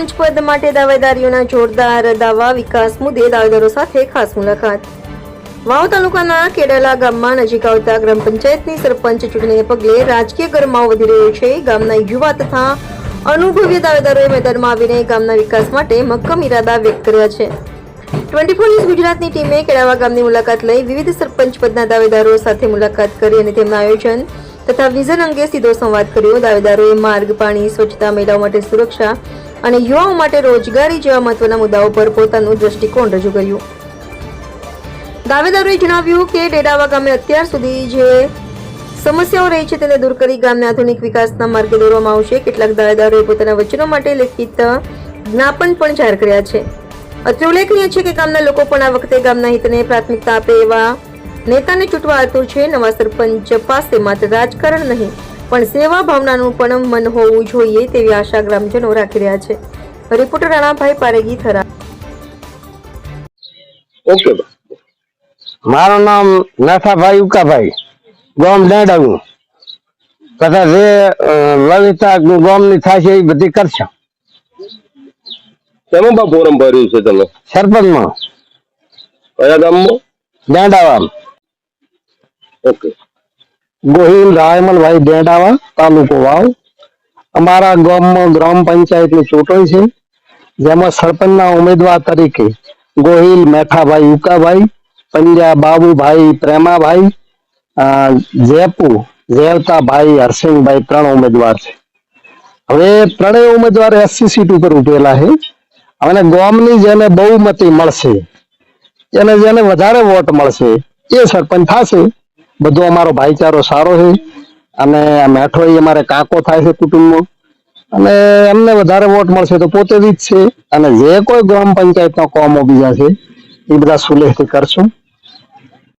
સરપંચ પદ માટે દાવેદારીઓના જોરદાર દાવા, વિકાસ મુદ્દે દાવેદારો સાથે ખાસ મુલાકાત. વાવ તાલુકાના કેડાલા ગામમાં નજીક આવતા ગ્રામ પંચાયતની સરપંચ ચૂંટણીને પગલે રાજકીય ગરમાવો વધી રહ્યો છે. ગામના યુવા તથા અનુભવી દાવેદારોએ મેદાનમાં આવીને ગામના વિકાસ માટે મક્કમ ઇરાદા વ્યક્ત કર્યા છે. 24 ન્યૂઝ ગુજરાતની ટીમે કેળાવા ગામની મુલાકાત લઈ વિવિધ સરપંચ પદના દાવેદારો સાથે મુલાકાત કરી અને તેમના આયોજન તથા વિઝન અંગે સીધો સંવાદ કર્યો. દાવેદારોએ માર્ગ, પાણી, સ્વચ્છતા, મહિલાઓ માટે સુરક્ષા અને યુવાઓ માટે રોજગારી જેવા મહત્વના મુદ્દાઓ પર પોતાનું દ્રષ્ટિકોણ રજૂ કર્યું. દાવેદારોએ જણાવ્યું કે ડેડાવા ગામે અત્યાર સુધી જે સમસ્યાઓ રહી છે તેને દૂર કરી ગામને આધુનિક વિકાસના માર્ગે દોરવામાં આવશે. કેટલાક દાવેદારોએ પોતાના વચનો માટે લિખિત જ્ઞાપન પણ જાહેર કર્યા છે. અત્રે ઉલ્લેખનીય છે કે ગામના લોકો પણ આ વખતે ગામના હિતને પ્રાથમિકતા આપે એવા નેતાને ચૂંટવા આતુર છે. નવા સરપંચ પાસે માત્ર રાજકારણ નહીં પણ સેવા ભાવનાનું પણ મન હોવું જોઈએ તેવી આશા ગ્રામજનો રાખી રહ્યા છે. રિપોર્ટર રાણાભાઈ પારેગી, થરા. ઓકે, મારું નામ નાથાભાઈ ઉકાભાઈ, ગામ ડેડાવું. તથા જે લલિતા ગામની થાય છે એ બધી કરશે. કેમાં બા ફોરમ ભર્યું છે તમે? સરપંચમાં. કયા ગામમાં? ડેડાવા. ઓકે. ગોહિલ રાયમલભાઈ ડેડાવા, તાલુકો વાવ. અમારા ગામમાં ગ્રામ પંચાયતની ચૂંટણી છે, જેમાં સરપંચના ઉમેદવાર તરીકે ગોહિલ મેઠાભાઈ ઉકાભાઈ, પંજા બાબુભાઈ પ્રેમાભાઈ, જેપુ જેવતાભાઈ હરસિંહભાઈ 3 ઉમેદવાર છે. હવે 3 ઉમેદવાર 80 સીટ ઉપર ઉભેલા છે. અને ગામની જેને બહુમતી મળશે, જેને વધારે વોટ મળશે એ સરપંચ થશે. બધો અમારો ભાઈચારો સારો છે અને મેઠો અમારે કાકો થાય છે કુટુંબમાં, અને એમને વધારે વોટ મળશે તો પોતે જ છે. અને જે કોઈ ગ્રામ પંચાયતના કામો બીજા છે એ બધા સુલેહથી કરશું.